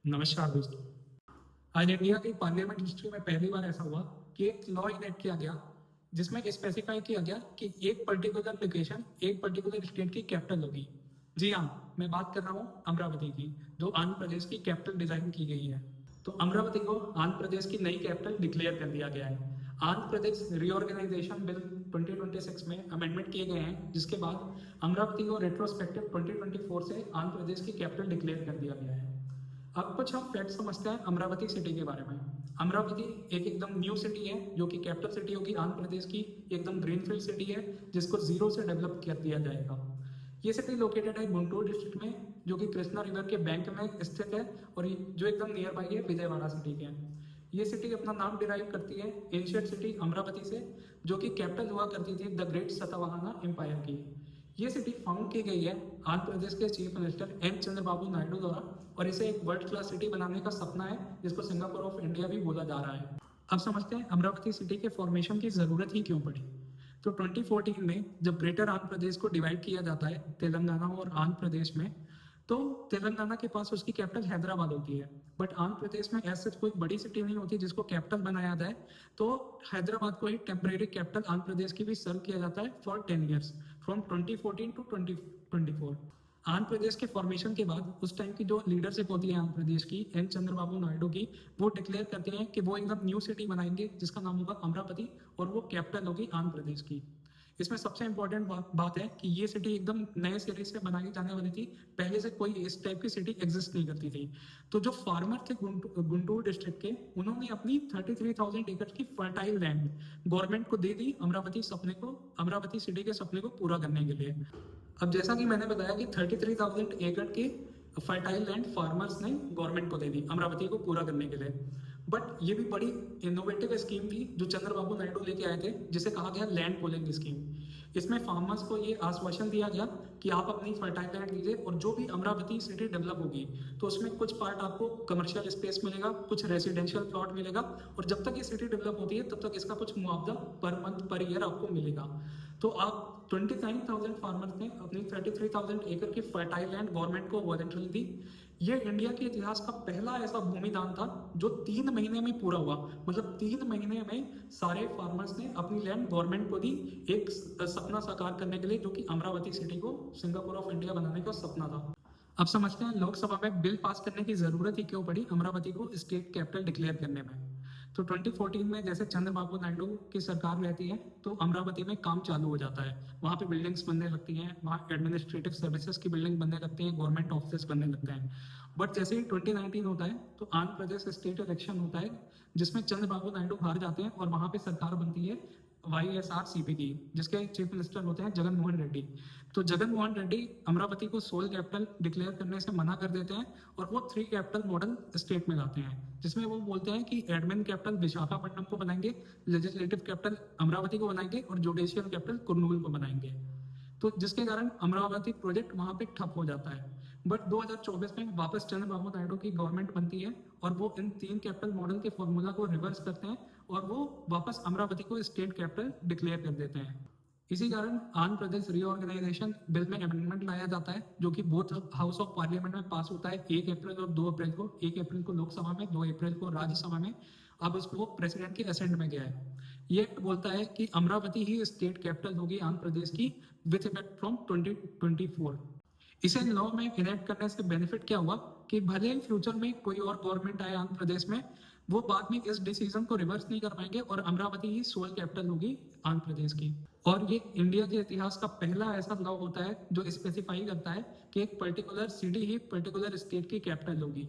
नमस्कार दोस्तों। आज इंडिया की पार्लियामेंट हिस्ट्री में पहली बार ऐसा हुआ कि एक लॉ इनेक्ट किया गया जिसमें स्पेसिफाई किया गया कि एक पर्टिकुलर लोकेशन एक पर्टिकुलर स्टेट की कैपिटल होगी। जी हाँ, मैं बात कर रहा हूँ अमरावती की, जो आंध्र प्रदेश की कैपिटल डिजाइन की गई है। तो अमरावती को आंध्र प्रदेश की नई कैपिटल डिक्लेयर कर दिया गया है। आंध्र प्रदेश रीऑर्गेनाइजेशन बिल 2026 में अमेंडमेंट किए गए हैं, जिसके बाद अमरावती को रेट्रोस्पेक्टिव 2024 से आंध्र प्रदेश की कैपिटल डिक्लेयर कर दिया गया है। अब कुछ हम फैक्ट समझते हैं अमरावती सिटी के बारे में। अमरावती एक एकदम न्यू सिटी है, जो कि कैपिटल सिटी होगी आंध्र प्रदेश की। एकदम ग्रीनफील्ड सिटी है, जिसको जीरो से डेवलप कर दिया जाएगा। ये सिटी लोकेटेड है गुंटूर डिस्ट्रिक्ट में, जो कि कृष्णा रिवर के बैंक में स्थित है, और जो एकदम नियर बाई है विजयवाड़ा सिटी के। ये सिटी अपना नाम डिराइव करती है एंशियंट सिटी अमरावती से, जो कि कैपिटल हुआ करती थी द ग्रेट सतवाहना एम्पायर की। ये सिटी फाउंड की गई है आंध्र प्रदेश के chief minister M Chandrababu Naidu द्वारा, और इसे एक वर्ल्ड क्लास सिटी बनाने का सपना है, जिसको सिंगापुर ऑफ इंडिया भी बोला जा रहा है। अब समझते हैं अमरावती सिटी के फॉर्मेशन की जरूरत ही क्यों पड़ी। तो 2014 में जब ग्रेटर आंध्र प्रदेश को डिवाइड किया जाता है तेलंगाना और आंध्र प्रदेश में, तो तेलंगाना के पास उसकी कैपिटल हैदराबाद होती है। बट आंध्र प्रदेश में ऐसे कोई बड़ी सिटी नहीं होती जिसको कैपिटल बनाया जाए, तो हैदराबाद को ही टेम्परेरी कैपिटल आंध्र प्रदेश की भी सर्व किया जाता है for 10 years, from 2014 to 2024। Andhra Pradesh के फॉर्मेशन के बाद उस टाइम की जो लीडरशिप होती है आंध्र प्रदेश की, एन चंद्रबाबू नायडू की, वो डिक्लेयर करते हैं कि वो एकदम न्यू सिटी बनाएंगे जिसका नाम होगा अमरावती, और वो कैपिटल होगी आंध्र प्रदेश की। इसमें सबसे इंपॉर्टेंट बात है कि ये सिटी एकदम नए सिरे से बनाई जाने वाली थी। पहले से कोई इस टाइप की सिटी एग्जिस्ट नहीं करती थी। तो जो फार्मर थे गुंटूर डिस्ट्रिक्ट के, उन्होंने अपनी 33,000 एकड़ की फर्टाइल लैंड गवर्नमेंट को दे दी अमरावती सिटी के सपने को पूरा करने के लिए। अब जैसा कि मैंने बताया कि 33,000 एकड़ की फर्टाइल लैंड फार्मर्स ने गवर्नमेंट को दे दी अमरावती को पूरा करने के लिए। बट ये भी बड़ी इनोवेटिव स्कीम थी जो चंद्रबाबू नायडू लेके आए थे, जिसे कहा गया लैंड पूलिंग स्कीम। इसमें फार्मर्स को ये आश्वासन दिया गया कि आप अपनी फर्टाइल लैंड लीजिए, और जो भी अमरावती सिटी डेवलप होगी तो उसमें कुछ पार्ट आपको कमर्शियल स्पेस मिलेगा, कुछ रेसिडेंशियल प्लॉट मिलेगा, और जब तक ये सिटी डेवलप होती है तब तक इसका कुछ मुआवजा पर मंथ पर ईयर आपको मिलेगा। तो आप 29,000 फार्मर्स ने अपनी 33,000 एकड़ की फर्टाइल लैंड गवर्नमेंट को वॉलंटरी दी। ये इंडिया के इतिहास का पहला ऐसा भूमिदान था जो 3 महीने में पूरा हुआ। मतलब 3 महीने में सारे फार्मर्स ने अपनी लैंड गवर्नमेंट को दी, एक सपना साकार करने के लिए, जो कि अमरावती सिटी को सिंगापुर ऑफ इंडिया बनाने का सपना था। अब समझते हैं लोकसभा में बिल पास करने की जरूरत ही क्यों पड़ी अमरावती को स्टेट कैपिटल डिक्लेयर करने में। तो 2014 में जैसे चंद्रबाबू नायडू की सरकार रहती है, तो अमरावती में काम चालू हो जाता है। वहाँ पे बिल्डिंग्स बनने लगती हैं, वहाँ एडमिनिस्ट्रेटिव सर्विसेज की बिल्डिंग बनने लगती हैं, गवर्नमेंट ऑफिस बनने लगते हैं। बट जैसे ही 2019 होता है, तो आंध्र प्रदेश स्टेट इलेक्शन होता है, जिसमें चंद्रबाबू नायडू हार जाते हैं, और वहाँ पे सरकार बनती है YSRCP की, जिसके चीफ मिनिस्टर होते हैं जगन मोहन रेड्डी। तो जगन मोहन रेड्डी अमरावती को सोल कैपिटल डिक्लेयर करने से मना कर देते हैं, और वो 3 कैपिटल मॉडल स्टेट में लाते हैं, जिसमें वो बोलते हैं कि एडमिन कैपिटल विशाखापट्टनम को बनाएंगे, लेजिस्लेटिव कैपिटल अमरावती को बनाएंगे, और जुडिशियल कैपिटल कुर्नूल को बनाएंगे। तो जिसके कारण अमरावती प्रोजेक्ट वहां पे ठप हो जाता है। बट 2024 में वापस चंद्रबाबू नायडू की गवर्नमेंट बनती है, और वो इन 3 कैपिटल मॉडल के फॉर्मूला को रिवर्स करते हैं, और वो वापस अमरावती को स्टेट कैपिटल डिक्लेयर कर देते हैं। इसी कारण आंध्र प्रदेश रीऑर्गेनाइजेशन बिल में अमेंडमेंट लाया जाता है, जो कि बोथ हाउस ऑफ पार्लियामेंट में पास होता है 1 अप्रैल और 2 अप्रैल को। 1 अप्रैल को लोकसभा में, 2 अप्रैल को राज्यसभा में। अब उसको प्रेसिडेंट के असेंट में गया है। ये एक्ट बोलता है कि अमरावती ही स्टेट कैपिटल होगी आंध्र प्रदेश की, विथ इफेक्ट फ्रॉम 2024। इसे लॉ में इनेक्ट करने से बेनिफिट क्या हुआ कि भले ही फ्यूचर में कोई और गवर्नमेंट आए आंध्र प्रदेश में, वो बाद में इस डिसीजन को रिवर्स नहीं कर पाएंगे, और अमरावती ही सोल कैपिटल होगी आंध्र प्रदेश की। और ये इंडिया के इतिहास का पहला ऐसा लॉ होता है जो स्पेसिफाई करता है कि एक पर्टिकुलर सिटी ही पर्टिकुलर स्टेट की कैपिटल होगी।